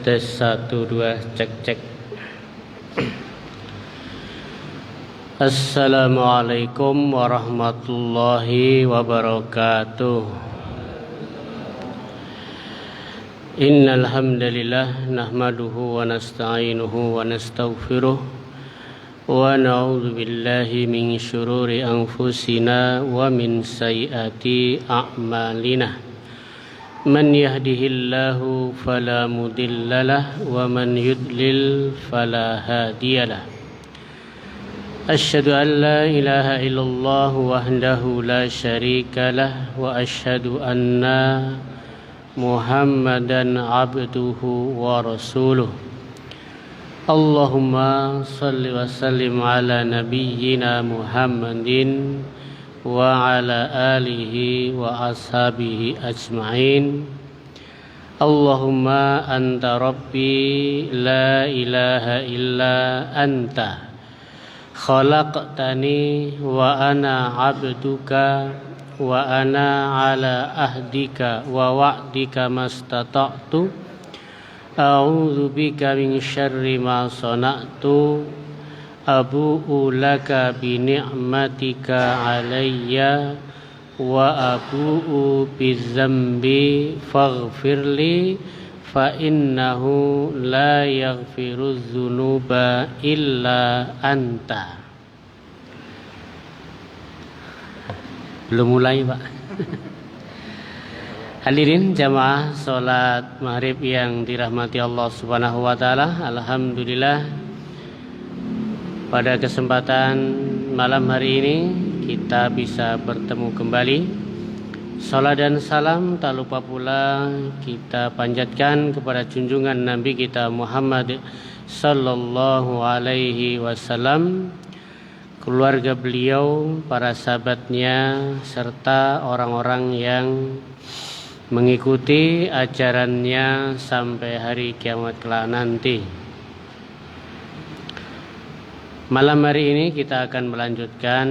Tes 1 2 cek. Assalamualaikum warahmatullahi wabarakatuh. Innal hamdalillah nahmaduhu wa nasta'inuhu wa nastaghfiruh wa na'udzu billahi min syururi anfusina wa min sayyiati a'malina. Man yahdihillahu fala mudhillalah wa man yudlil fala hadiyalah. Asyhadu an la ilaha illallah wahdahu la syarika lah wa asyhadu anna Muhammadan abduhu wa rasuluh. Allahumma salli wa sallim ala nabiyyina Muhammadin wa ala alihi wa ashabihi ajma'in. Allahumma anta rabbi la ilaha illa anta khalaqtani wa ana abduka wa ana ala ahdika wa wa'dika mastata'tu a'udzu bika min syarri ma sana'tu abu'u laka bi ni'matika alayya wa abu'u bi dzambi faghfirli fa innahu la yaghfiru dzunuba illa anta. Belum mulai, Pak. Hadirin jamaah salat maghrib yang dirahmati Allah Subhanahu wa taala, alhamdulillah pada kesempatan malam hari ini kita bisa bertemu kembali. Salat dan salam tak lupa pula kita panjatkan kepada junjungan Nabi kita Muhammad sallallahu alaihi wasallam, keluarga beliau, para sahabatnya, serta orang-orang yang mengikuti ajarannya sampai hari kiamat kelak nanti. Malam hari ini kita akan melanjutkan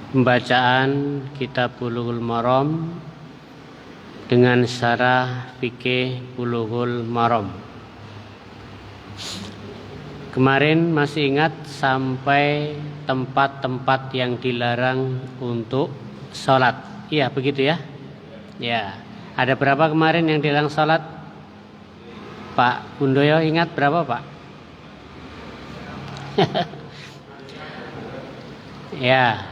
pembacaan kitab Bulughul Maram dengan syarah fikih Bulughul Maram. Kemarin masih ingat sampai tempat-tempat yang dilarang untuk sholat. Iya begitu ya. Ya, ada berapa kemarin yang dilarang sholat? Pak Bundoyo ingat berapa, Pak? Ya,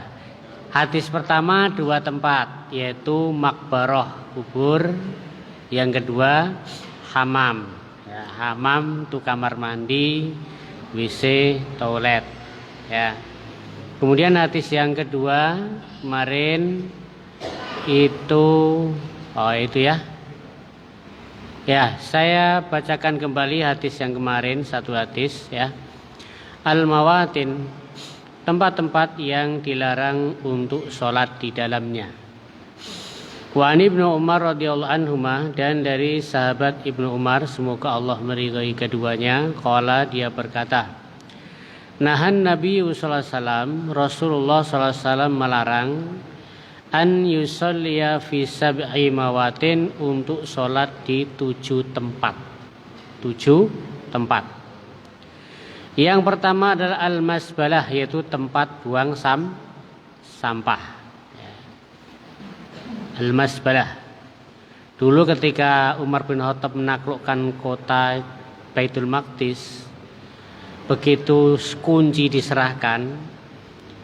hadis pertama 2 tempat, yaitu makbaroh kubur, yang kedua hamam. Ya, hamam itu kamar mandi, WC, toilet. Ya. Kemudian hadis yang kedua kemarin itu, itu ya. Ya, saya bacakan kembali hadis yang kemarin, satu hadis ya. Al-mawatin, tempat-tempat yang dilarang untuk sholat di dalamnya. Wa an Ibnu Umar radhiyallahu anhuma, dan dari sahabat Ibnu Umar, semoga Allah meridhai keduanya, qala, dia berkata, nahan Nabi sallallahu alaihi wasallam, Rasulullah sallallahu alaihi wasallam melarang an yusalliya fi sab'i mawatin, untuk sholat di 7 tempat. 7 tempat. Yang pertama adalah al-masbalah, yaitu tempat buang sampah. Al-masbalah. Dulu ketika Umar bin Khattab menaklukkan kota Baitul Maqdis, begitu kunci diserahkan,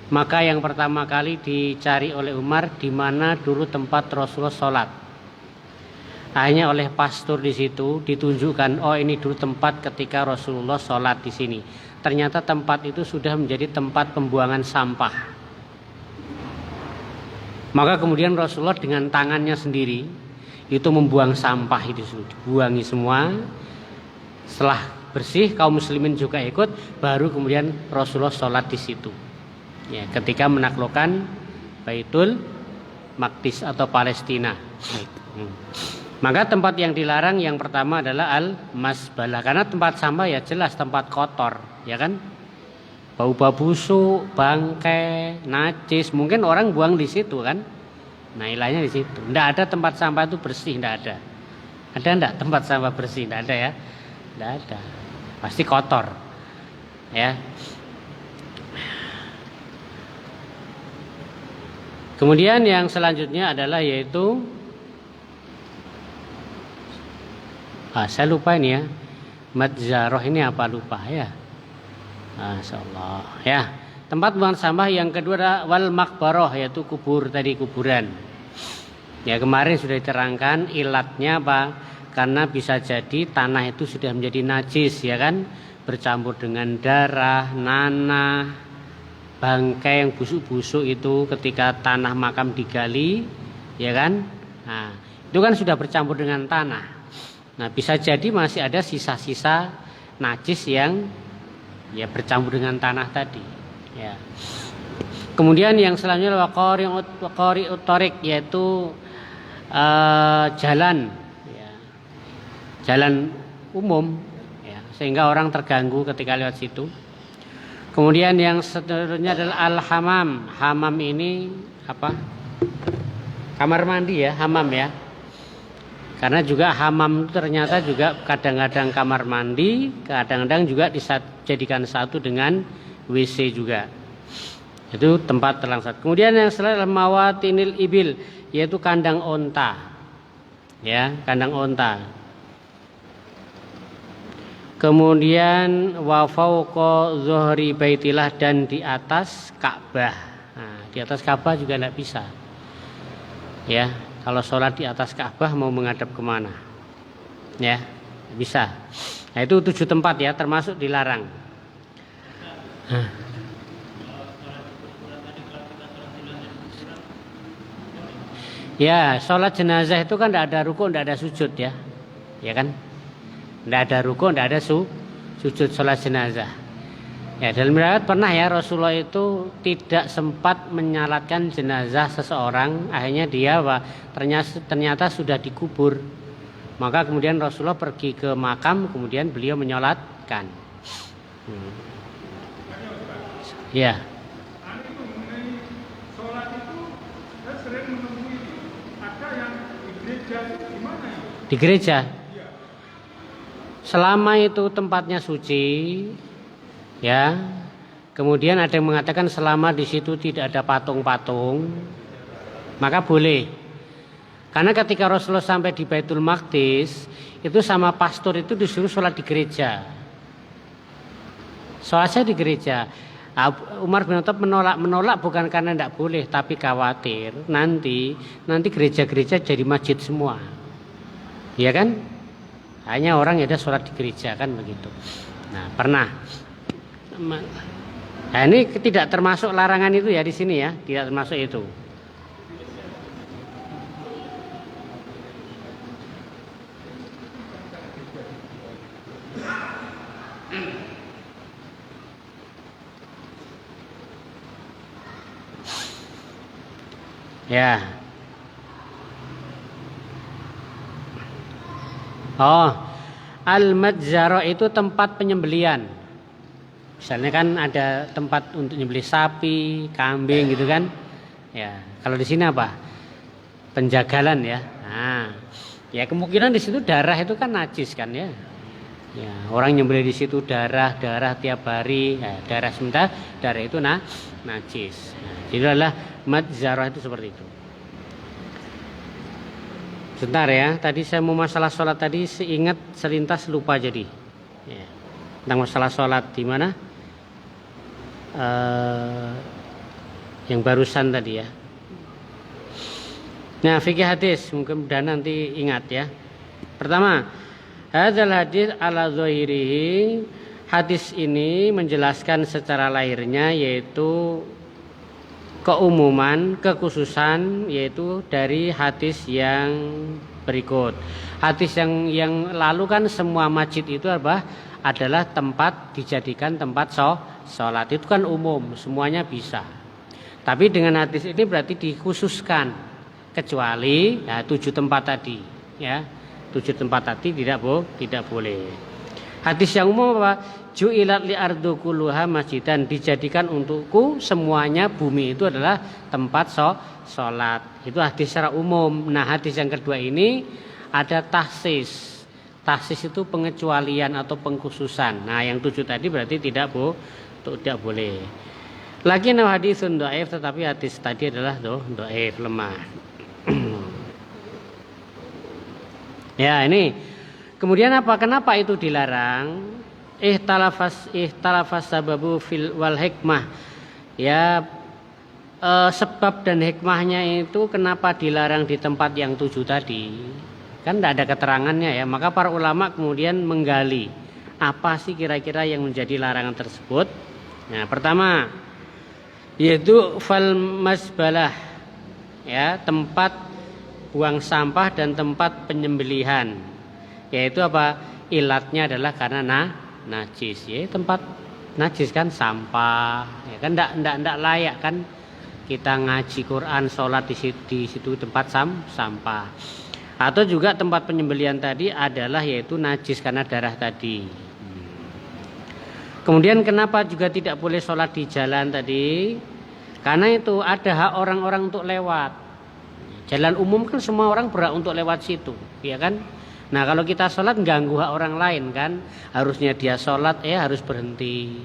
maka yang pertama kali dicari oleh Umar di mana dulu tempat Rasulullah sholat. Hanya oleh pastor di situ ditunjukkan, oh ini dulu tempat ketika Rasulullah sholat di sini. Ternyata tempat itu sudah menjadi tempat pembuangan sampah. Maka kemudian Rasulullah dengan tangannya sendiri itu membuang sampah itu, dibuangi semua. Setelah bersih, kaum muslimin juga ikut, baru kemudian Rasulullah sholat di situ. Ya, ketika menaklukkan Baitul Maqdis atau Palestina. Maka tempat yang dilarang yang pertama adalah al-masbalah, karena tempat sampah ya jelas tempat kotor, ya kan? Bau-bau busuk, bangkai, najis, mungkin orang buang di situ kan? Nah, ilahnya di situ. Tidak ada tempat sampah itu bersih, tidak ada. Ada enggak tempat sampah bersih? Tidak ada ya? Tidak ada. Pasti kotor. Ya. Kemudian yang selanjutnya adalah yaitu saya lupa ini ya. Madzaroh ini apa lupa ya? Masyaallah. Ya. Tempat buang sampah yang kedua adalah wal makbaroh, yaitu kubur tadi, kuburan. Ya, kemarin sudah diterangkan ilatnya apa? Karena bisa jadi tanah itu sudah menjadi najis, ya kan? Bercampur dengan darah, nanah, bangkai yang busuk-busuk itu ketika tanah makam digali, ya kan? Nah, itu kan sudah bercampur dengan tanah. Nah, bisa jadi masih ada sisa-sisa najis yang ya bercampur dengan tanah tadi. Ya. Kemudian yang selanjutnya waqari utorik, yaitu jalan, ya. Jalan umum, ya, sehingga orang terganggu ketika lewat situ. Kemudian yang seterusnya adalah al-hamam. Hamam ini apa? Kamar mandi ya, hamam ya. Karena juga hamam ternyata juga kadang-kadang kamar mandi, kadang-kadang juga dijadikan satu dengan WC juga. Itu tempat terlangsat. Kemudian yang selanjutnya mawatinil ibil, yaitu kandang onta. Ya, kandang onta. Kemudian wa fauqa zuhri baitillah, dan di atas Ka'bah. Nah, di atas Ka'bah juga tidak bisa. Ya, kalau sholat di atas Ka'bah mau menghadap kemana? Ya, bisa. Nah, itu 7 tempat ya, termasuk dilarang. Ya, sholat jenazah itu kan tidak ada ruku, tidak ada sujud ya, ya kan? Tidak ada ruku, tidak ada sujud sholat jenazah. Ya, dalam riwayat pernah ya Rasulullah itu tidak sempat menyalatkan jenazah seseorang, akhirnya dia ternyata sudah dikubur. Maka kemudian Rasulullah pergi ke makam, kemudian beliau menyolatkan. Ya. Di gereja. Selama itu tempatnya suci, ya. Kemudian ada yang mengatakan selama di situ tidak ada patung-patung, maka boleh. Karena ketika Rasulullah sampai di Baitul Maqdis, itu sama pastor itu disuruh sholat di gereja. Sholatnya di gereja. Umar bin Khattab menolak bukan karena tidak boleh, tapi khawatir nanti gereja-gereja jadi masjid semua, ya kan? Hanya orang yang ada sholat di gereja kan begitu. Nah, pernah. Nah, ini tidak termasuk larangan itu ya di sini ya, tidak termasuk itu. Ya. Oh, al-madzara itu tempat penyembelian. Misalnya kan ada tempat untuk nyembelih sapi, kambing gitu kan. Ya, kalau di sini apa? Penjagalan ya. Nah, ya kemungkinan di situ darah itu kan najis kan ya. Ya, orang nyembelih di situ darah tiap hari, ya, darah sementara darah itu najis. Nah, jadi adalah madzarah itu seperti itu. Sebentar ya, tadi saya mau masalah sholat tadi seingat selintas lupa jadi. Ya, tentang masalah sholat di mana? Yang barusan tadi ya. Nah, fikih hadis mungkin mudah nanti ingat ya. Pertama, hadzal hadis ala zahirihi, hadis ini menjelaskan secara lahirnya yaitu keumuman, kekhususan, yaitu dari hadis yang berikut. Hadis yang lalu kan semua masjid itu adalah tempat dijadikan tempat sholat. Itu kan umum, semuanya bisa. Tapi dengan hadis ini berarti dikhususkan, kecuali ya, 7 tempat tadi, ya 7 tempat tadi tidak boleh. Hadis yang umum apa? Ju'ilat li ardu kulluha masjidan, dijadikan untukku semuanya bumi itu adalah tempat sholat. Itu hadis secara umum. Nah hadis yang kedua ini ada tahsis. Tahsis itu pengecualian atau pengkhususan. Nah yang 7 tadi berarti tidak boleh. Lagi hadisun dhaif, tetapi hadis tadi adalah dhaif, lemah. Ya ini. Kemudian apa? Kenapa itu dilarang? Ihtalafas sababu fil wal hikmah. Ya sebab dan hikmahnya itu kenapa dilarang di tempat yang 7 tadi? Kan tidak ada keterangannya ya. Maka para ulama kemudian menggali apa sih kira-kira yang menjadi larangan tersebut. Nah, pertama yaitu fal masbalah, ya, tempat buang sampah dan tempat penyembelihan. Yaitu apa? Ilatnya adalah karena najis. Ya, tempat najis kan sampah. Ya kan enggak layak kan kita ngaji Quran, sholat di situ tempat sampah. Atau juga tempat penyembelihan tadi adalah yaitu najis karena darah tadi. Kemudian kenapa juga tidak boleh sholat di jalan tadi? Karena itu ada hak orang-orang untuk lewat. Jalan umum kan semua orang berhak untuk lewat situ, ya kan? Nah kalau kita sholat ganggu hak orang lain kan, harusnya dia sholat harus berhenti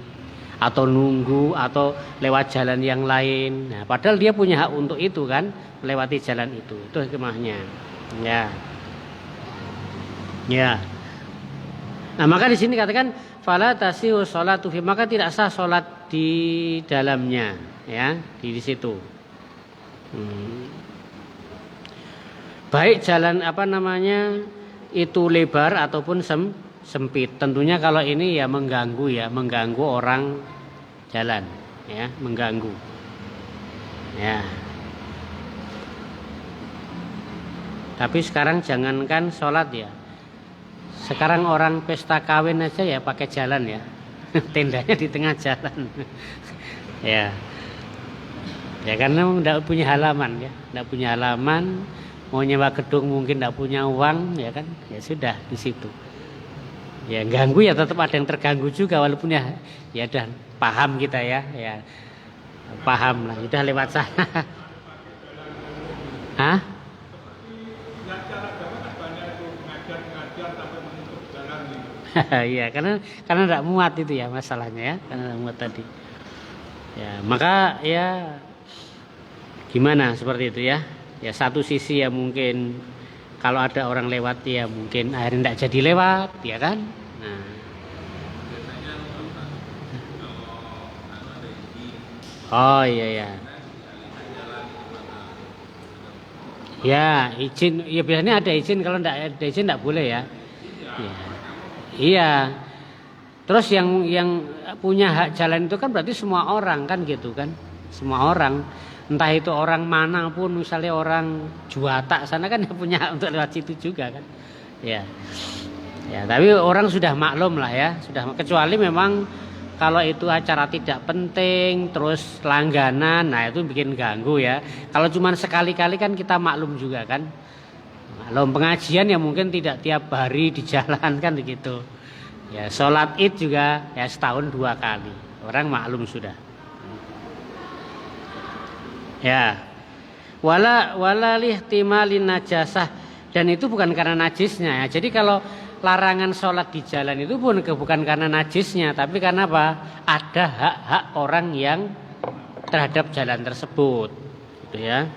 atau nunggu atau lewat jalan yang lain. Nah padahal dia punya hak untuk itu kan, melewati jalan itu hikmahnya. Ya. Nah maka di sini katakan fala tasihu sholatu fi, maka tidak sah sholat di dalamnya, ya di situ. Baik jalan itu lebar ataupun sempit. Tentunya kalau ini ya mengganggu orang jalan, ya mengganggu. Ya. Tapi sekarang jangankan sholat ya. Sekarang orang pesta kawin aja ya pakai jalan ya. Tendanya di tengah jalan. Ya. Ya karena tidak punya halaman ya. Tidak punya halaman. Mau nyewa gedung mungkin tidak punya uang ya kan. Ya sudah di situ. Ya ganggu ya tetap ada yang terganggu juga walaupun ya udah paham kita ya. Ya paham lah. Sudah lewat sana. Hah? Iya, karena tidak muat itu ya masalahnya ya, karena tidak muat tadi. Ya, maka ya gimana seperti itu ya. Ya satu sisi ya mungkin kalau ada orang lewat ya mungkin akhirnya tidak jadi lewat, ya kan? Nah. Oh iya. Ya, izin ya biasanya ada izin, kalau tidak ada izin tidak boleh ya. Ya. Iya. Terus yang punya hak jalan itu kan berarti semua orang kan gitu kan. Semua orang. Entah itu orang mana pun, misalnya orang Juwata sana kan punya hak untuk lewat situ juga kan. Ya. Ya, tapi orang sudah maklum lah ya, sudah, kecuali memang kalau itu acara tidak penting terus langganan, nah itu bikin ganggu ya. Kalau cuma sekali-kali kan kita maklum juga kan. Maklum pengajian ya mungkin tidak tiap hari di jalan kan begitu. Ya sholat Id juga ya setahun 2 kali. Orang maklum sudah. Ya. Wala lihtimalin najasah, dan itu bukan karena najisnya ya. Jadi kalau larangan sholat di jalan itu pun bukan karena najisnya, tapi karena apa? Ada hak-hak orang yang terhadap jalan tersebut, gitu ya.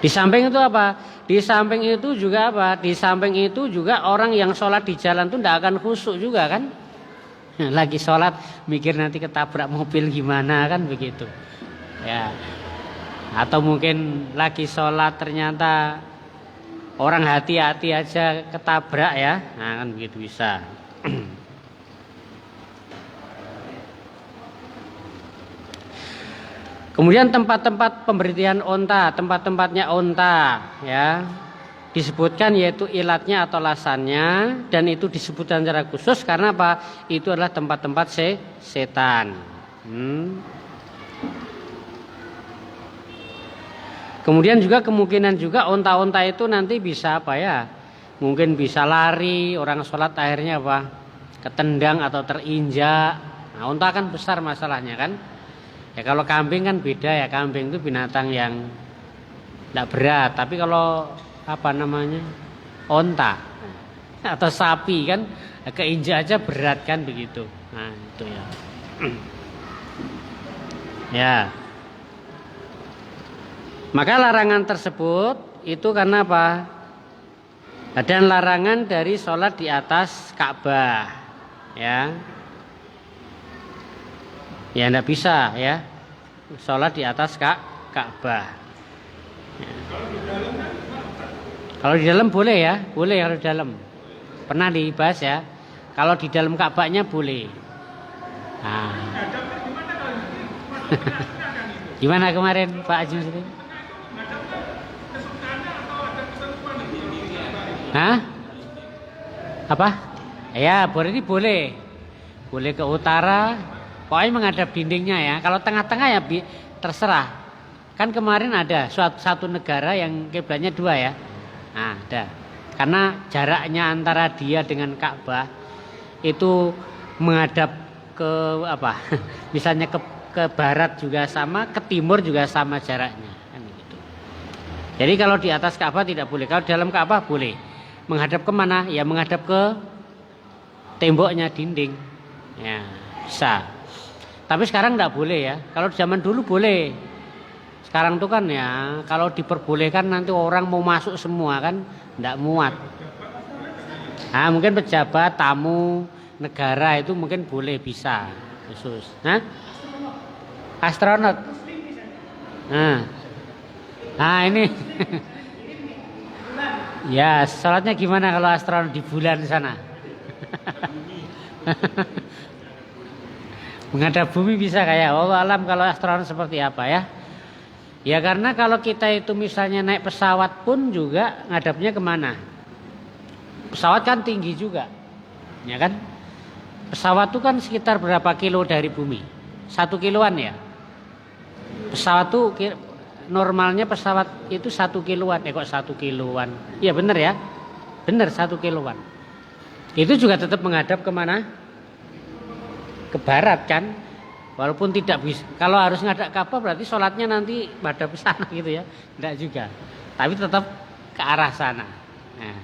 Di samping itu apa? Di samping itu juga apa? Di samping itu juga orang yang sholat di jalan itu tidak akan khusyuk juga kan? Lagi sholat mikir nanti ketabrak mobil gimana kan begitu. Ya. Atau mungkin lagi sholat ternyata orang hati-hati aja ketabrak ya. Nah kan begitu bisa. Kemudian tempat-tempat pemberian onta, tempat-tempatnya onta, ya, disebutkan yaitu ilatnya atau lasannya, dan itu disebutkan secara khusus karena apa? Itu adalah tempat-tempat setan. Kemudian juga kemungkinan juga onta-onta itu nanti bisa apa ya? Mungkin bisa lari, orang sholat akhirnya apa? Ketendang atau terinjak. Nah, onta kan besar masalahnya kan? Ya kalau kambing kan beda ya, kambing itu binatang yang tidak berat, tapi kalau apa namanya? Onta atau sapi kan keinjak aja berat kan begitu. Nah, itu ya. Ya. Maka larangan tersebut itu karena apa? Ada larangan dari sholat di atas Ka'bah, ya. Ya tidak bisa ya, sholat di atas Ka'bah. Ya. Kalau di dalam boleh ya, boleh kalau di dalam. Pernah dibahas ya. Kalau di dalam Ka'bahnya boleh. Nah. Gimana kemarin Pak Ajun sini? Hah? Apa? Ya, boleh boleh. Boleh ke utara, pokoknya menghadap dindingnya ya. Kalau tengah-tengah ya terserah. Kan kemarin ada satu negara yang kiblatnya dua ya. Nah, ada. Karena jaraknya antara dia dengan Ka'bah itu menghadap ke apa? Misalnya ke barat juga sama, ke timur juga sama jaraknya. Kan gitu. Jadi kalau di atas Ka'bah tidak boleh. Kalau di dalam Ka'bah boleh. Menghadap kemana? Ya menghadap ke temboknya, dinding. Ya bisa. Tapi sekarang tidak boleh ya. Kalau zaman dulu boleh. Sekarang tuh kan ya, kalau diperbolehkan nanti orang mau masuk semua kan, tidak muat. Nah mungkin pejabat, tamu, negara itu mungkin boleh bisa khusus. Hah? Astronot. Nah ini. Ya, sholatnya gimana kalau astronot di bulan sana? Menghadap bumi bisa kayak Allah alam kalau astronot seperti apa ya? Ya karena kalau kita itu misalnya naik pesawat pun juga ngadapnya kemana? Pesawat kan tinggi juga, ya kan? Pesawat itu kan sekitar berapa kilo dari bumi? 1 kiloan ya? Pesawat tuh normalnya pesawat itu 1 kiloan, kok 1 kiloan? Iya benar ya, benar 1 kiloan. Itu juga tetap menghadap kemana? Ke barat kan? Walaupun tidak bisa. Kalau harus ngadap Ka'bah berarti sholatnya nanti menghadap ke sana gitu ya? Tidak juga. Tapi tetap ke arah sana. Nah.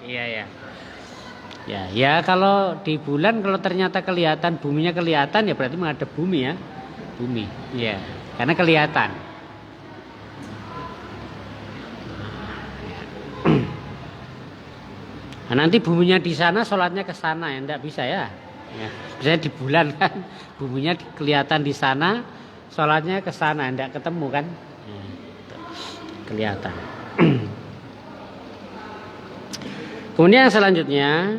Iya ya. Ya kalau di bulan kalau ternyata kelihatan buminya kelihatan ya berarti menghadap bumi ya. Bumi, ya, karena kelihatan. Nah, nanti buminya di sana, sholatnya ke sana ya, enggak bisa ya. Misalnya di bulan kan, buminya kelihatan di sana, sholatnya ke sana, enggak ketemu kan? Ya, kelihatan. Kemudian yang selanjutnya.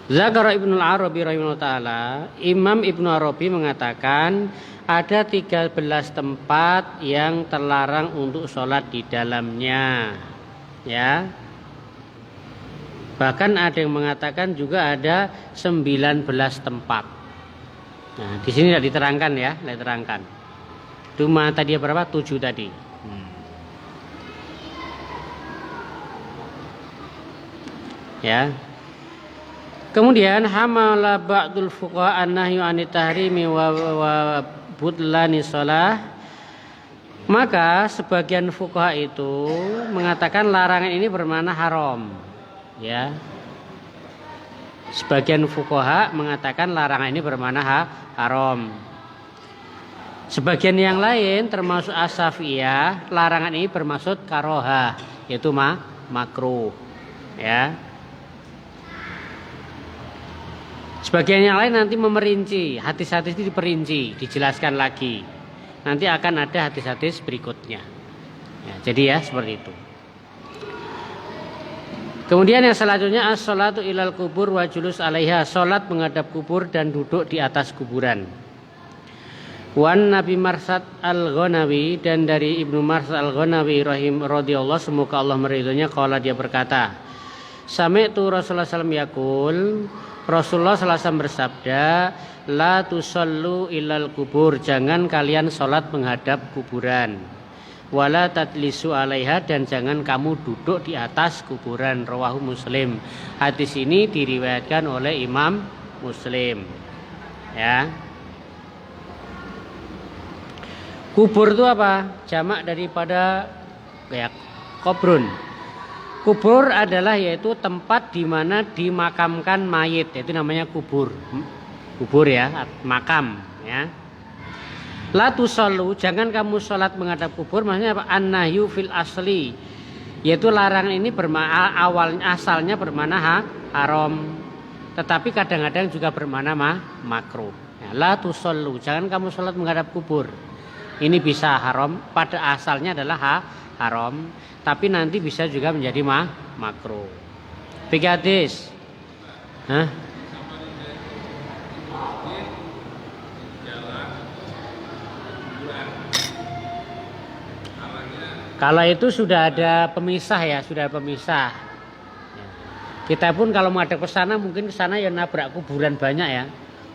Zakara Ibnu Arabi rahimahullah taala, Imam Ibnu Arabi mengatakan ada 13 tempat yang terlarang untuk sholat di dalamnya. Ya. Bahkan ada yang mengatakan juga ada 19 tempat. Nah, di sini tidak diterangkan ya, tidak diterangkan. Cuma tadi berapa? 7 tadi. Ya. Kemudian hamala ba'dul fuqaha an-nahyu 'anit tahrimi wa butlani shalah. Maka sebagian fuqaha itu mengatakan larangan ini bermakna haram. Ya. Sebagian fuqaha mengatakan larangan ini bermakna haram. Sebagian yang lain termasuk as-Syafi'iyah, larangan ini bermaksud karohah, yaitu makruh. Ya. Sebagian yang lain nanti memerinci, hadis-hadis itu diperinci, dijelaskan lagi. Nanti akan ada hadis-hadis berikutnya. Ya, jadi ya seperti itu. Kemudian yang selanjutnya as-sholatu ilal kubur wa julus alaiha, salat menghadap kubur dan duduk di atas kuburan. Wan Nabi Marsad Al-Ghanawi, dan dari Ibnu Marsad Al-Ghanawi radhiyallahu, semoga Allah meridhoinya, qala, dia berkata, sami'tu Rasulullah sallallahu alaihi wasallam yaqul, Rasulullah sallallahu alaihi wasallam bersabda, la tusallu ilal kubur, jangan kalian salat menghadap kuburan. Wala tatlisu alaiha, dan jangan kamu duduk di atas kuburan. Rawahu Muslim. Hadis ini diriwayatkan oleh Imam Muslim. Ya. Kubur itu apa? Jamak daripada ya, kobrun. Kubur adalah yaitu tempat di mana dimakamkan mayit, itu namanya kubur. Kubur ya, makam ya. La tusallu, jangan kamu sholat menghadap kubur, maksudnya apa? An-nahyu fil asli, yaitu larangan ini awalnya asalnya bermakna haram, tetapi kadang-kadang juga bermakna makruh. Ya, la tusallu, jangan kamu sholat menghadap kubur. Ini bisa haram, pada asalnya adalah haram, tapi nanti bisa juga menjadi makruh. Tiga hadis. Hah? Kalau itu sudah ada pemisah ya, sudah ada pemisah. Kita pun kalau mau ada ke sana, mungkin ke sana ya nabrak kuburan banyak ya.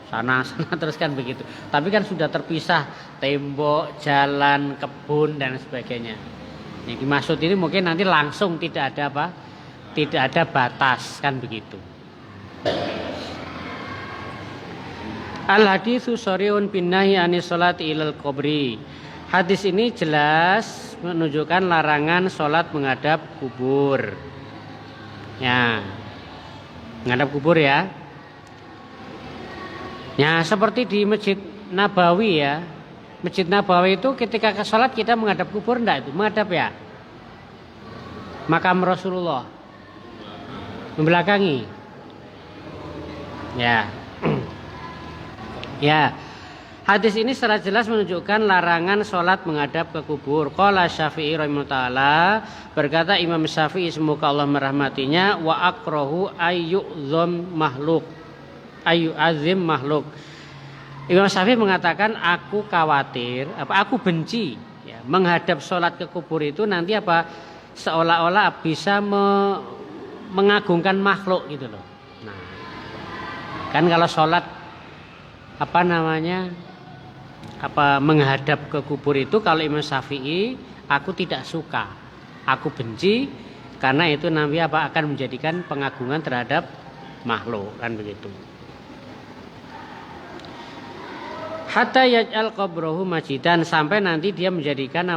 Sana terus kan begitu. Tapi kan sudah terpisah, tembok, jalan, kebun dan sebagainya. Yang dimaksud ini mungkin nanti langsung tidak ada apa? Tidak ada batas, kan begitu. Al-haditsu shari'un bin nahyi anis sholati ilal qabri. Hadis ini jelas menunjukkan larangan sholat menghadap kubur. Ya, menghadap kubur ya. Ya, seperti di Masjid Nabawi ya. Masjid Nabawi itu ketika ke sholat kita menghadap kubur enggak itu? Menghadap ya. Makam Rasulullah. Membelakangi. Ya. Ya. Hadis ini secara jelas menunjukkan larangan sholat menghadap ke kubur. Qala Syafi'i rahimahullah ta'ala, berkata Imam Syafi'i semoga Allah merahmatinya, wa akrahu ayyu'zam makhluk, ayyu'azim makhluk. Imam Syafi'i mengatakan aku khawatir, aku benci ya, menghadap sholat ke kubur itu nanti seolah-olah bisa mengagungkan makhluk gitu loh. Nah, kan kalau sholat menghadap ke kubur itu, kalau Imam Syafi'i aku tidak suka, aku benci, karena itu nanti akan menjadikan pengagungan terhadap makhluk, kan begitu. Hatta yaj'al qabrahu masjidan, sampai nanti dia menjadikan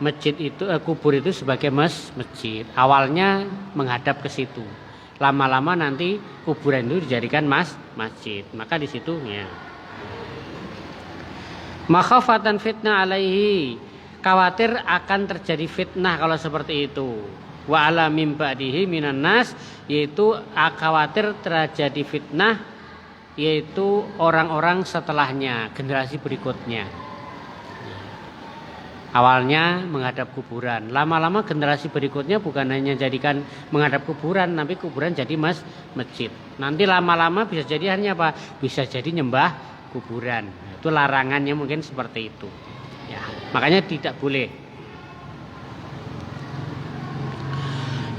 masjid itu kubur itu sebagai masjid. Awalnya menghadap ke situ, lama-lama nanti kuburan itu dijadikan masjid. Maka di situ ya. Makhafatan fitnah alaihi, khawatir akan terjadi fitnah kalau seperti itu. Wa ala mim ba'dihi minan nas, yaitu khawatir terjadi fitnah, yaitu orang-orang setelahnya, generasi berikutnya. Awalnya menghadap kuburan, lama-lama generasi berikutnya bukan hanya jadikan menghadap kuburan, tapi kuburan jadi masjid. Nanti lama-lama bisa jadi hanya bisa jadi nyembah kuburan. Itu larangannya mungkin seperti itu. Ya, makanya tidak boleh.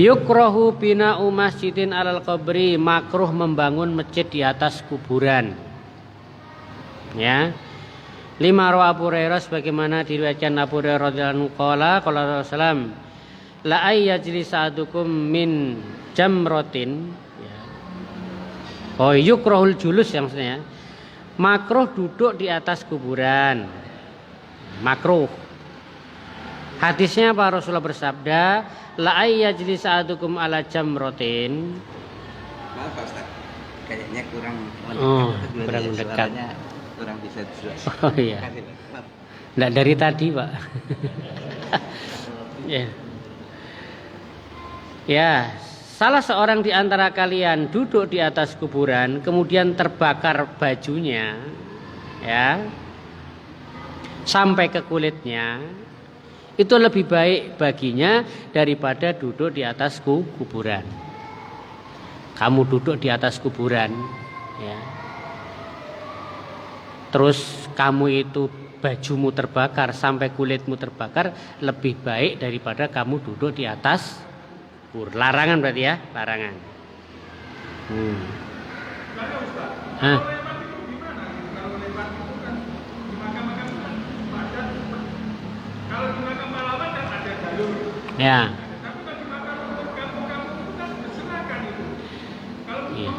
Yukrahu bina'u masjidin alal qabri, makruh membangun masjid di atas kuburan. Ya. 5 rawi Abu Hurairah, sebagaimana diriwayatkan Abu Hurairah radhiyallahu anhu qala Rasulullah, la ayyajlis sa'adukum min jamratin. Ya. Oh, yukrahul julus yang maksudnya. Makruh duduk di atas kuburan. Makruh. Hadisnya apa? Rasulullah bersabda, la ayyajlis sa'adukum ala jamratin. Maaf Pak Ustaz, kayaknya kurang mendekat. Kurang bisa jelas. Oh iya. Enggak dari tadi, Pak. Ya. Ya, salah seorang di antara kalian duduk di atas kuburan kemudian terbakar bajunya, ya, sampai ke kulitnya, itu lebih baik baginya daripada duduk di atas kuburan. kamu duduk di atas kuburan, ya. Terus kamu itu bajumu terbakar sampai kulitmu terbakar, lebih baik daripada kamu duduk di atas kubur. Larangan berarti ya, larangan. Hah? Ya. Iya.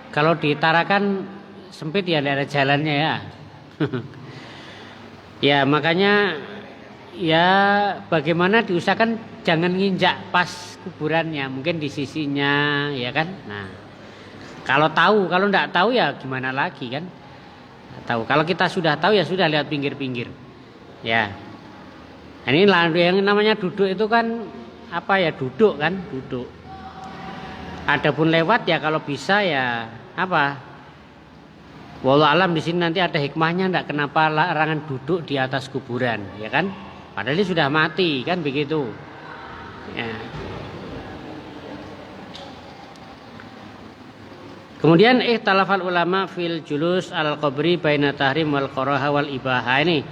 Kalau di Tarakan sempit ya, tidak ada jalannya ya. Ya makanya ya bagaimana diusahakan jangan nginjak pas kuburannya, mungkin di sisinya ya kan. Nah kalau tidak tahu ya gimana lagi kan. Tahu, kalau kita sudah tahu ya sudah, lihat pinggir-pinggir ya. Nah, ini yang namanya duduk itu kan apa ya, duduk kan, duduk. Adapun lewat ya kalau bisa ya apa, wallahu alam di sini nanti ada hikmahnya enggak, kenapa larangan duduk di atas kuburan ya kan, padahal ini sudah mati kan begitu ya. Kemudian ikhtalafal ulama fil julus al qabri baina tahrim wal karaha wal ibaha. Ini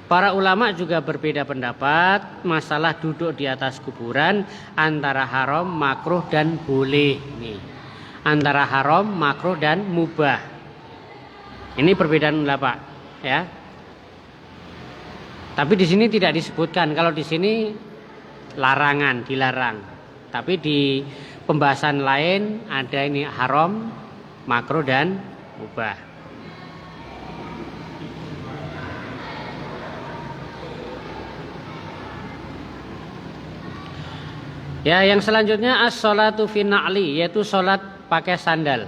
para ulama juga berbeda pendapat masalah duduk di atas kuburan antara haram, makruh dan boleh. Nih, antara haram, makruh dan mubah. Ini perbedaan ulama, ya. Tapi di sini tidak disebutkan. Kalau di sini larangan, dilarang. Tapi di pembahasan lain ada ini haram, makruh dan mubah. Ya, yang selanjutnya as-sholatu fi na'li, yaitu sholat pakai sandal.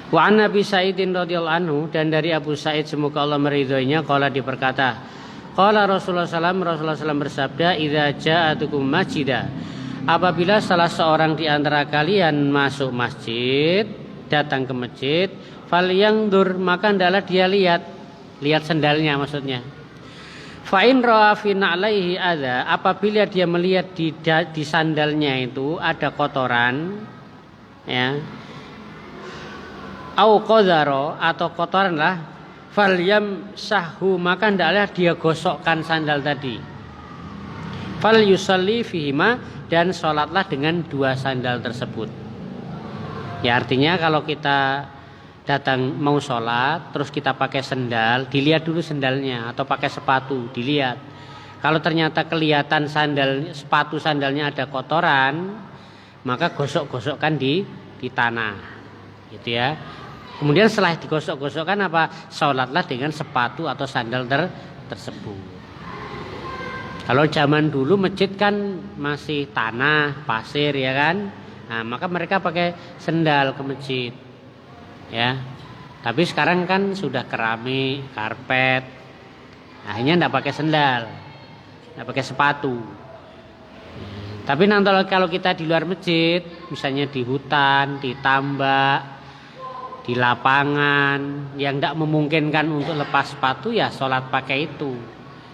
Wa an Nabi Sa'idin radhiyallahu anhu, dan dari Abu Sa'id semoga Allah meridhoinya, qala berkata, qala Rasulullah SAW bersabda, idza ja'atukum masjidah, apabila salah seorang di antara kalian masuk masjid, datang ke masjid, falyangdur, maka hendaklah dia lihat sandalnya maksudnya. Fa in ra'a fi na'laihi adza, apabila dia melihat di sandalnya itu ada kotoran, ya, au qadara, atau kotoran lah, falyamsahu, maka hendaklah dia gosokkan sandal tadi. Fal yusalli fihima, dan sholatlah dengan dua sandal tersebut. Ya artinya kalau kita datang mau sholat, terus kita pakai sandal, dilihat dulu sandalnya, atau pakai sepatu, dilihat. Kalau ternyata kelihatan sepatu sandalnya ada kotoran, maka gosok-gosokkan di tanah, gitu ya. Kemudian setelah digosok-gosokkan apa? Sholatlah dengan sepatu atau sandal tersebut. Kalau zaman dulu masjid kan masih tanah, pasir ya kan. Nah, maka mereka pakai sandal ke masjid. Ya. Tapi sekarang kan sudah keramik, karpet. Akhirnya enggak pakai sandal. Enggak pakai sepatu. Tapi nanti kalau kita di luar masjid, misalnya di hutan, di tambak, di lapangan yang enggak memungkinkan untuk lepas sepatu, ya sholat pakai itu.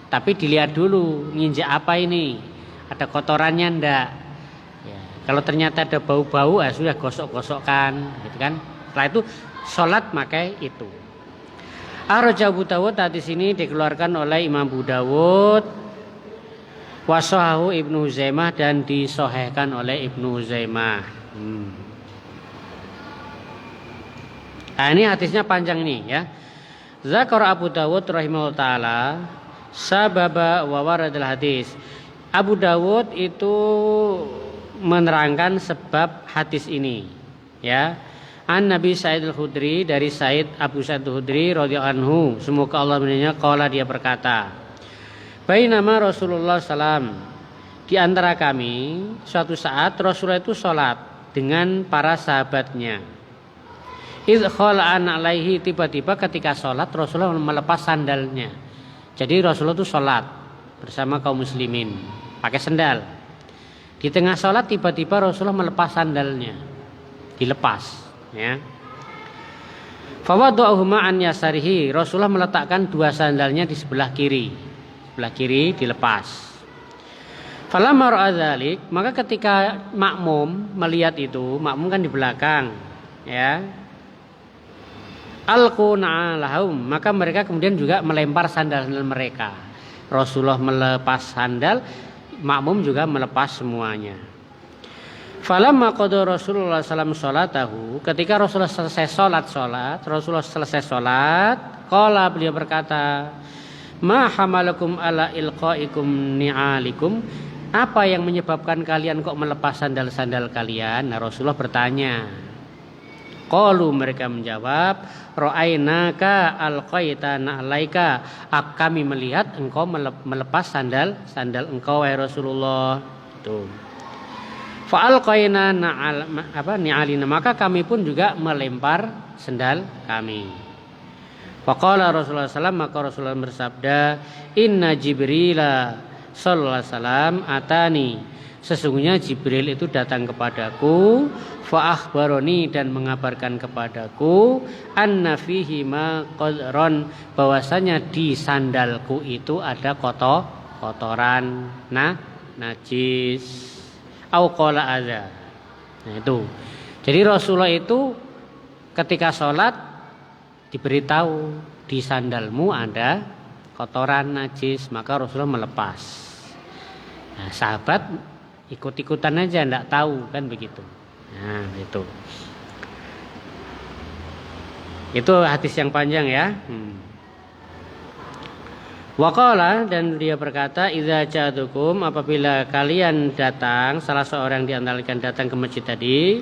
Tapi dilihat dulu, nginjak apa ini, ada kotorannya enggak ya. Kalau ternyata ada bau-bau, ya sudah gosok-gosokkan gitu kan. Setelah itu sholat pakai itu. Akhrajahu Abu Dawud, hadis ini dikeluarkan oleh Imam Abu Dawud, wasahahu Ibnu Huzaimah, dan disahihkan oleh Ibnu Huzaimah. Nah ini hadisnya panjang ini ya. Zakar Abu Dawud rahimahullah ta'ala sababa wa waradil hadis. Abu Dawud itu menerangkan sebab hadis ini ya. An Nabi Sa'id al-Khudri, dari Abu Sa'id al-Khudri radhiyallahu anhu, semoga Allah meridhoinya, qala, dia berkata, bainama Rasulullah SAW, di antara kami suatu saat Rasulullah itu sholat dengan para sahabatnya. Idh khala'an alaihi, tiba-tiba ketika sholat Rasulullah melepas sandalnya. Jadi Rasulullah itu sholat bersama kaum muslimin pakai sandal. Di tengah sholat tiba-tiba Rasulullah melepas sandalnya, dilepas ya. Fawadu'uhuma an yasarihi, Rasulullah meletakkan dua sandalnya di sebelah kiri dilepas. Falamma ra'a dzalik, maka ketika makmum melihat itu, makmum kan di belakang, ya. Alquna lahum, maka mereka kemudian juga melempar sandal-sandal mereka. Rasulullah melepas sandal, makmum juga melepas semuanya. Falamma qada Rasulullah sallallahu salatahu, ketika Rasulullah selesai salat, qala beliau berkata, "Ma hamalakum ala ilqaikum ni'alikum?" Apa yang menyebabkan kalian kok melepas sandal-sandal kalian? Nah, Rasulullah bertanya. Qalu, mereka menjawab, ra'ainaka alqaita na'laika. Kami melihat engkau melepas sandal engkau wahai Rasulullah. Itu. Fa'alqaina ni'alina, maka kami pun juga melempar sandal kami. Faqala Rasulullah sallallahu, maka Rasulullah bersabda, "Inna Jibrila sallallahu alaihi wasallam atani." Sesungguhnya Jibril itu datang kepadaku, fa akhbaroni, dan mengabarkan kepadaku, anna fihi ma qadron, bahwasanya di sandalku itu ada kotoran najis. Au qala adza. Nah itu. Jadi Rasulullah itu ketika sholat diberitahu di sandalmu ada kotoran najis, maka Rasulullah melepas. Nah, sahabat ikut-ikutan aja, enggak tahu kan begitu. Nah, itu. Itu hadis yang panjang ya. Waqala, dan dia berkata, idza ja'atukum, apabila kalian datang, salah seorang di antara kalian datang ke masjid tadi,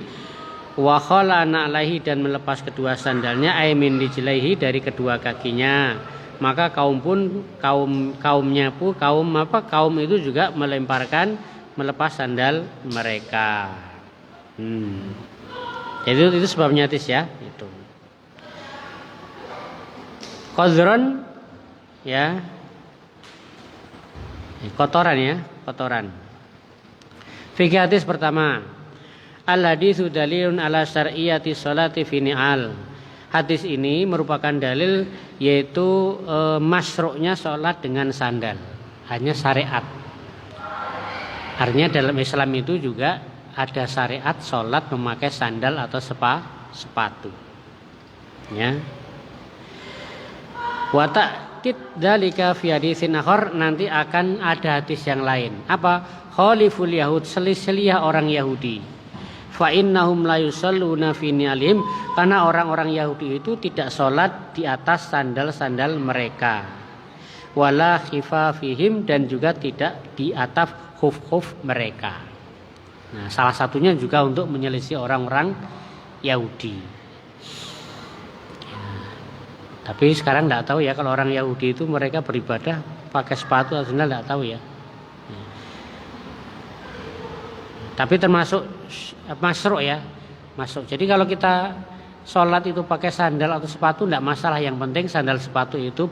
wa khala na'laihi, dan melepas kedua sandalnya, aimin rijlaihi, dari kedua kakinya, maka kaum itu juga melepas sandal mereka. Jadi itu sebabnya hadis ya, itu. Qadron ya, kotoran. Fikih hadis pertama, al-haditsu dalilun ala syar'iyyati sholati fi ni'al. Hadis ini merupakan dalil, yaitu masyru'nya sholat dengan sandal, hanya syariat. Artinya dalam Islam itu juga ada syariat sholat memakai sandal atau sepatu. Ya. Wa ta'kid dzalika fi haditsin akhar, nanti akan ada hadis yang lain. Apa? Khaliful yahud, selisih orang Yahudi. Fa innahum la yusalluna fi ni'alihim, karena orang-orang Yahudi itu tidak sholat di atas sandal-sandal mereka. Wala khifafihim, dan juga tidak di atas khuf-khuf mereka. Nah, salah satunya juga untuk menyelisih orang-orang Yahudi. Tapi sekarang tidak tahu ya, kalau orang Yahudi itu mereka beribadah pakai sepatu atau sandal, tidak tahu ya. Tapi termasuk masruk ya, masuk. Jadi kalau kita sholat itu pakai sandal atau sepatu tidak masalah, yang penting sandal sepatu itu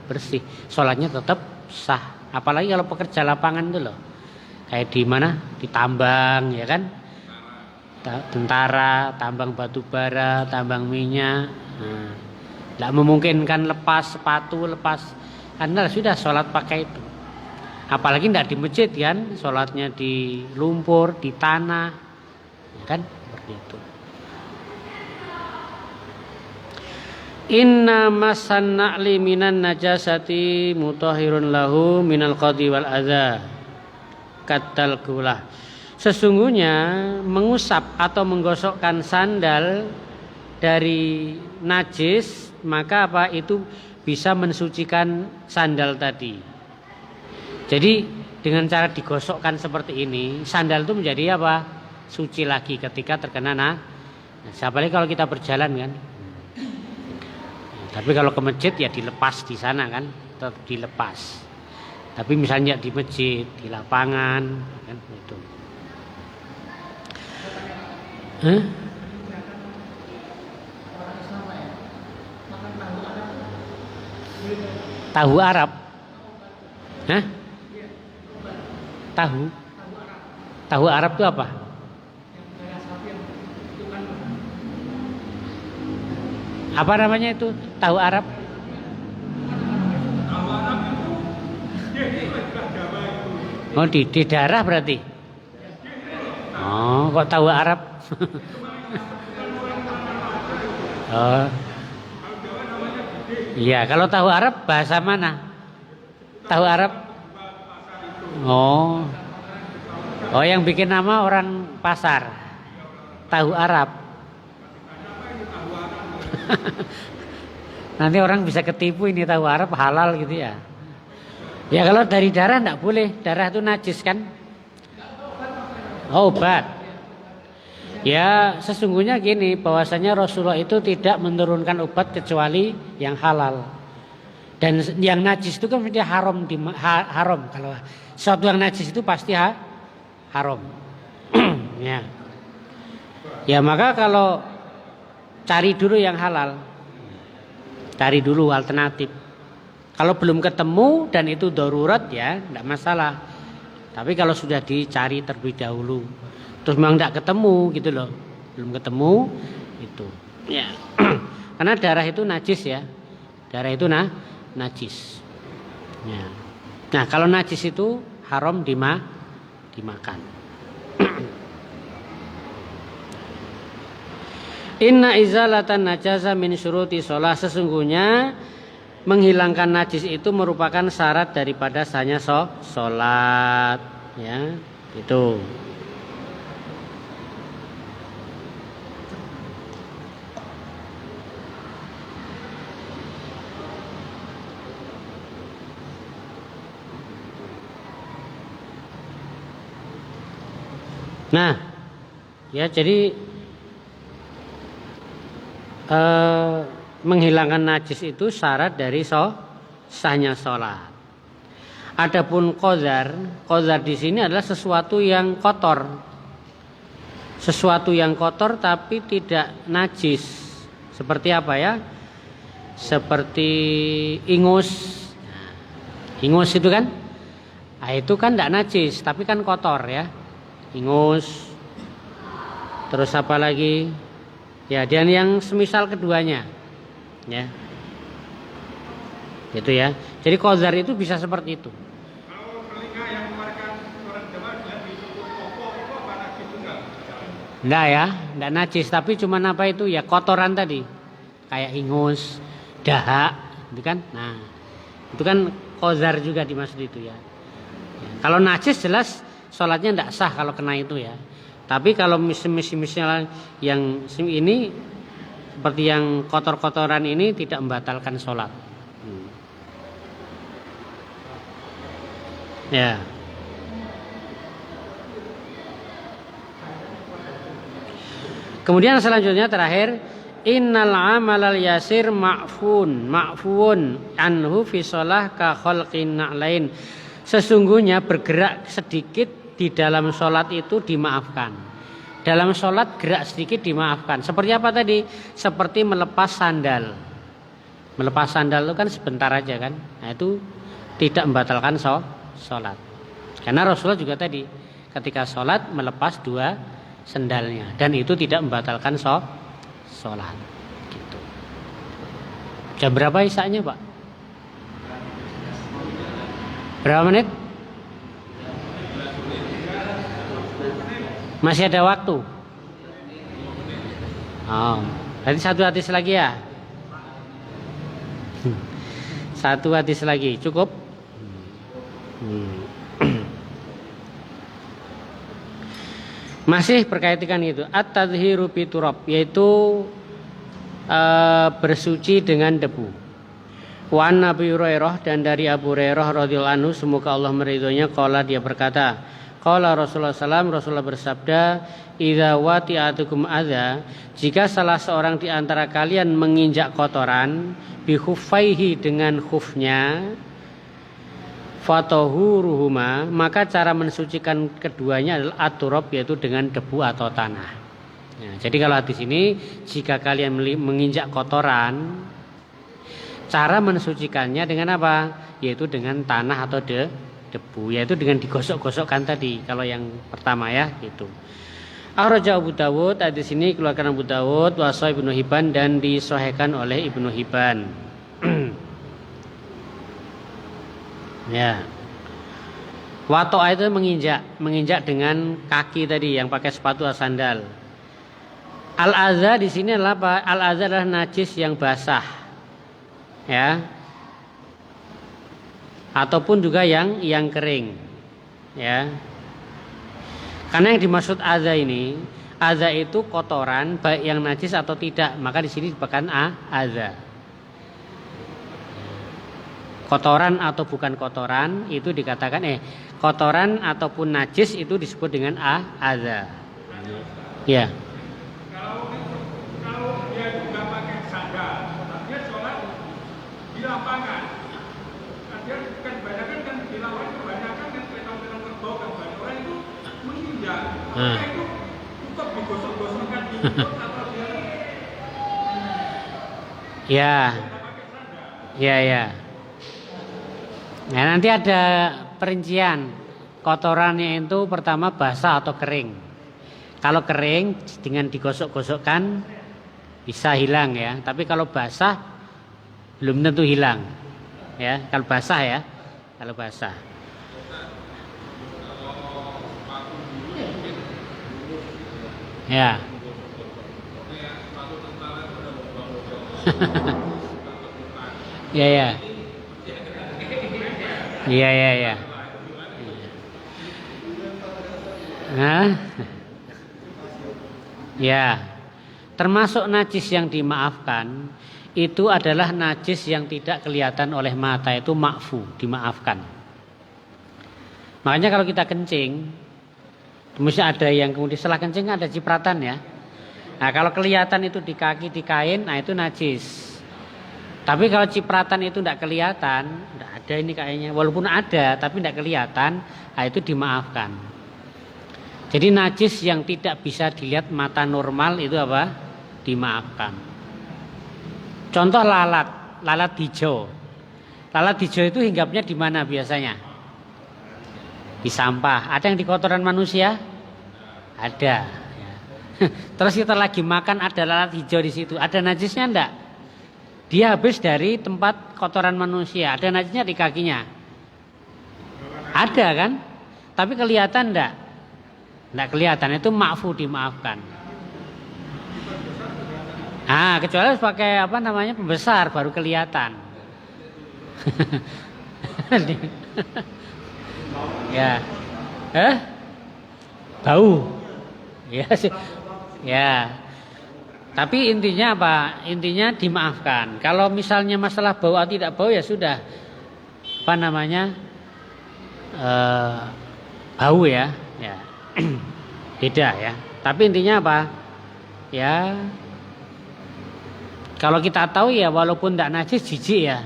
bersih, sholatnya tetap sah. Apalagi kalau pekerja lapangan itu loh, kayak di mana, di tambang ya kan, tentara, tambang batu bara, tambang minyak. Tidak memungkinkan lepas sepatu, lepas sandal, sudah sholat pakai itu. Apalagi tidak di masjid kan, sholatnya di lumpur, di tanah, ya kan, seperti itu. Inna masan na'li minan najasati mutahhirun lahu minal qadhi wal adza katal gulah. Sesungguhnya mengusap atau menggosokkan sandal dari najis, maka apa itu bisa mensucikan sandal tadi. Jadi dengan cara digosokkan seperti ini, sandal itu menjadi apa? Suci lagi ketika terkena apalagi kalau kita berjalan kan. Tapi kalau ke masjid ya dilepas di sana kan, tetap dilepas. Tapi misalnya di masjid, di lapangan kan itu. Tahu Arab? Hah? Tahu Arab itu apa? Apa namanya itu? Tahu Arab? Oh di darah berarti. Oh kok tahu Arab? Oh iya kalau tahu Arab bahasa mana? Tahu Arab? Oh oh yang bikin nama orang pasar. Tahu Arab. Nanti orang bisa ketipu ini tahu Arab halal gitu ya. Ya kalau dari darah enggak boleh, darah itu najis kan? Obat. Ya sesungguhnya gini, bahwasanya Rasulullah itu tidak menurunkan obat kecuali yang halal. Dan yang najis itu kan dia haram haram. Kalau sesuatu yang najis itu pasti haram. Ya. Ya maka kalau cari dulu yang halal. Cari dulu alternatif. Kalau belum ketemu dan itu darurat ya enggak masalah. Tapi kalau sudah dicari terlebih dahulu terus memang enggak ketemu gitu loh. Belum ketemu itu. Ya. Karena darah itu najis ya. Darah itu najis. Ya. Nah, kalau najis itu haram dimakan. Inna izalatan najasa min syuruti sholah. Sesungguhnya menghilangkan najis itu merupakan syarat daripada sahnya sholat. Ya, itu. Nah, ya jadi menghilangkan najis itu syarat dari sahnya sholat. Adapun qadzar di sini adalah sesuatu yang kotor. Sesuatu yang kotor tapi tidak najis. Seperti apa ya? Seperti ingus. Nah, ingus itu kan? Nah, itu kan tidak najis tapi kan kotor ya. Ingus. Terus apa lagi? Ya, dan yang semisal keduanya. Ya. Gitu ya. Jadi qadzar itu bisa seperti itu. Kalau telinga yang mengeluarkan suara jemaah dan disebut popok itu apa najis juga? Enggak ya, enggak najis tapi cuman apa itu ya kotoran tadi. Kayak ingus, dahak, gitu kan? Nah, itu kan qadzar juga dimaksud itu ya. Ya. Kalau najis jelas sholatnya enggak sah kalau kena itu ya. Tapi kalau misalnya yang ini seperti yang kotor-kotoran ini tidak membatalkan sholat. Ya. Kemudian selanjutnya terakhir, innal amalal yasir ma'fuun anhu fi shalah ka khalqin na'lain. Sesungguhnya bergerak sedikit di dalam sholat itu dimaafkan. Dalam sholat gerak sedikit dimaafkan. Seperti apa tadi? Seperti melepas sandal. Melepas sandal itu kan sebentar aja kan. Nah itu tidak membatalkan sholat. Karena Rasulullah juga tadi ketika sholat melepas dua sandalnya. Dan itu tidak membatalkan sholat. Gitu. Jam berapa isanya Pak? Berapa menit? Masih ada waktu. Oh, berarti satu hadis lagi ya. Satu hadis lagi cukup. Masih berkaitan itu. At-tadhiru biturab, yaitu bersuci dengan debu. Wa an Abi Hurairah, dan dari Abu Hurairah radhiyallahu anhu semoga Allah meridhoinya, qala dia berkata, qala Rasulullah sallallahu, Rasulullah bersabda, idza wati'atukum adza, jika salah seorang di antara kalian menginjak kotoran bi khuffaihi, dengan khufnya, fatahuruhuma, maka cara mensucikan keduanya adalah aturab, yaitu dengan debu atau tanah. Nah, jadi kalau hadis ini, jika kalian menginjak kotoran, cara mensucikannya dengan apa? Yaitu dengan tanah atau debu, yaitu dengan digosok-gosokkan tadi. Kalau yang pertama ya, gitu. Akhraja Abu Dawud, hadis ini keluarkan Abu Dawud, wa Sahih Ibnu Hibban, dan disahihkan oleh Ibnu Hibban. Ya. Wato'a itu menginjak dengan kaki tadi yang pakai sepatu atau sandal. Al-adza di sini adalah apa? Al-adza adalah najis yang basah. Ya. Ataupun juga yang kering. Ya. Karena yang dimaksud adza ini, adza itu kotoran baik yang najis atau tidak, maka di sini disebutkan adza. Kotoran atau bukan kotoran itu dikatakan kotoran ataupun najis itu disebut dengan adza. Ya. Kalau dia juga pakai sandal, dia sholat di lapangan. Nah, dia kan kebanyakan kan di lapangan kebanyakan kan petang-petang kerbau kan banyak orang itu menginjak. Apakah itu cukup digosok-gosokkan di atau dia? Ya. Ya. Nah, nanti ada perincian kotorannya itu pertama basah atau kering. Kalau kering dengan digosok-gosokkan bisa hilang ya. Tapi kalau basah belum tentu hilang. Ya, kalau basah ya. Kalau basah. Ya. Ya. Iya. Nah, ya, termasuk najis yang dimaafkan itu adalah najis yang tidak kelihatan oleh mata, itu ma'fu, dimaafkan. Makanya kalau kita kencing, mesti ada yang kemudian setelah kencing ada cipratan ya. Nah, kalau kelihatan itu di kaki, di kain, nah itu najis. Tapi kalau cipratan itu tidak kelihatan, tidak ada ini kayaknya, walaupun ada tapi tidak kelihatan, nah itu dimaafkan. Jadi najis yang tidak bisa dilihat mata normal itu apa? Dimaafkan. Contoh lalat hijau. Lalat hijau itu hinggapnya di mana biasanya? Di sampah. Ada yang di kotoran manusia? Ada. Terus kita lagi makan ada lalat hijau di situ, ada najisnya enggak? Dia habis dari tempat kotoran manusia, ada najisnya di kakinya. Ada kan? Tapi kelihatan enggak? Enggak kelihatan, itu ma'fu, dimaafkan. Ah, kecuali harus pakai pembesar baru kelihatan. Ya. Bau. Ya sih. Ya. Tapi intinya apa? Intinya dimaafkan. Kalau misalnya masalah bau atau tidak bau ya sudah. Bau ya. Ya. Beda ya. Tapi intinya apa? Ya. Kalau kita tahu ya walaupun tidak najis jijik ya.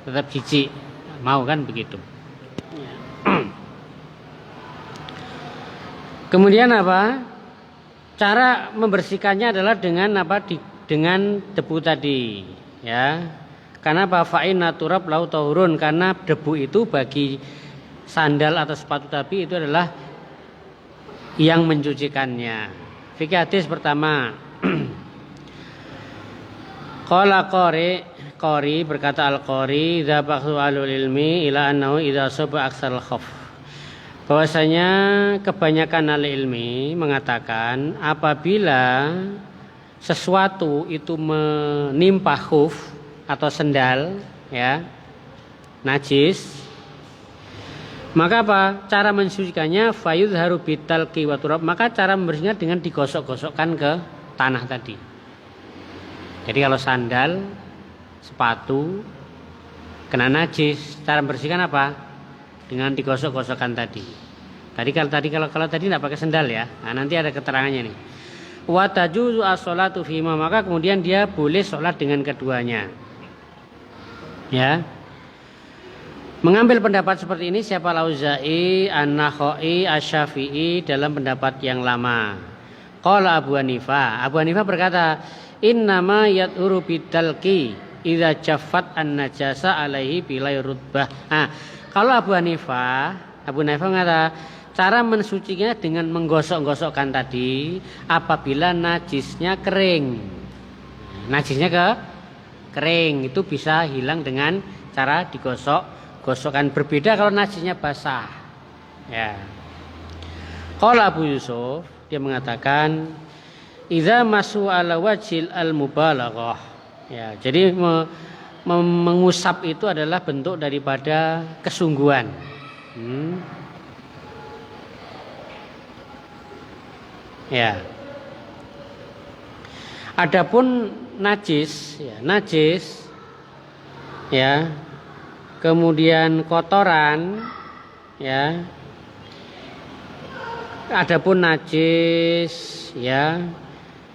Tetap jijik. Mau kan begitu. Ya. Kemudian apa? Cara membersihkannya adalah dengan dengan debu tadi, ya. Karena apa? Fa'in naturab lau tahurun, karena debu itu bagi sandal atau sepatu tadi itu adalah yang mencucikannya. Fikih hadis pertama. Qala qari berkata al-qari dzabaqtu alul ilmi ila annahu idza saba aksal khaf. Bahwasanya kebanyakan ahli ilmi mengatakan apabila sesuatu itu menimpa khuf atau sendal ya najis, maka apa? Cara mensucikannya fayudharu bitalqi wa turab, maka cara membersihkannya dengan digosok-gosokkan ke tanah tadi. Jadi kalau sandal, sepatu kena najis, cara membersihkan apa? Dengan digosok-gosokkan tadi. Kalau tadi tidak pakai sendal ya. Nah, nanti ada keterangannya nih. Wa tajuzu as-sholatu fima, maka kemudian dia boleh sholat dengan keduanya. Ya. Mengambil pendapat seperti ini siapa Al-Auza'i, An-Nakhai, Asy-Syafi'i dalam pendapat yang lama. Qala Abu Hanifah. Abu Hanifah berkata, "Innama yadhuru bidalqi idza jaffat an-najasa alaihi bilai rutbah." Nah, kalau Abu Hanifah mengatakan cara mensucinya dengan menggosok-gosokkan tadi apabila najisnya kering. Najisnya kering itu bisa hilang dengan cara digosok-gosokkan. Berbeda kalau najisnya basah. Ya. Qala Abu Yusuf, dia mengatakan idza masu ala wajhil al-mubalaghah. Ya, jadi mengusap itu adalah bentuk daripada kesungguhan. Ya. Adapun najis, ya. Kemudian kotoran, ya. Adapun najis, ya,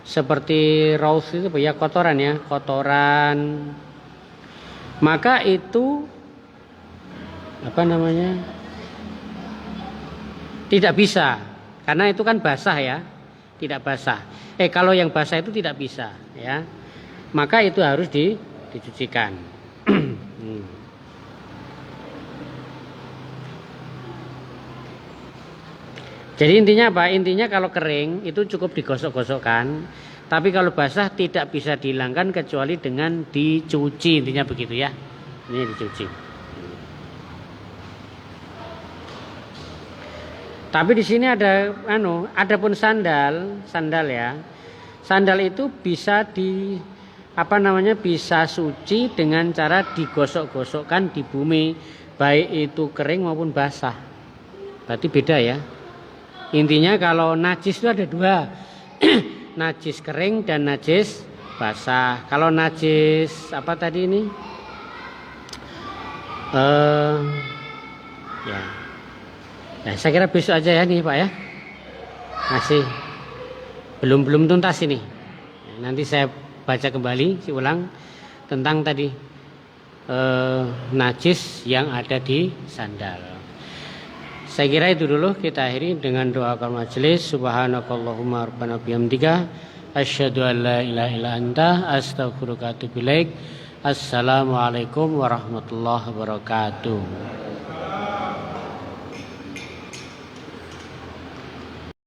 seperti raus itu ya kotoran, ya, kotoran. Maka itu apa namanya? Tidak bisa, karena itu kan basah, ya. Tidak basah. Kalau yang basah itu tidak bisa, ya. Maka itu harus dicucikan. Jadi intinya apa? Intinya kalau kering itu cukup digosok-gosokkan, tapi kalau basah tidak bisa dihilangkan kecuali dengan dicuci. Intinya begitu, ya. Ini dicuci. Tapi di sini ada adapun sandal ya. Sandal itu bisa bisa suci dengan cara digosok-gosokkan di bumi, baik itu kering maupun basah. Berarti beda, ya. Intinya kalau najis itu ada dua. Najis kering dan najis basah. Kalau najis apa tadi ini? Ya. Nah, saya kira besok aja ya nih Pak, ya. Masih belum tuntas ini. Nanti saya baca kembali, ulang tentang tadi najis yang ada di sandal. Saya kira itu dulu, kita akhiri dengan doa kaul majelis. Subhanakallahumma rabbana bihamdika asyhadu an la ilaha illa anta astaghfiruka wa atubu ilaik. Assalamualaikum warahmatullahi wabarakatuh.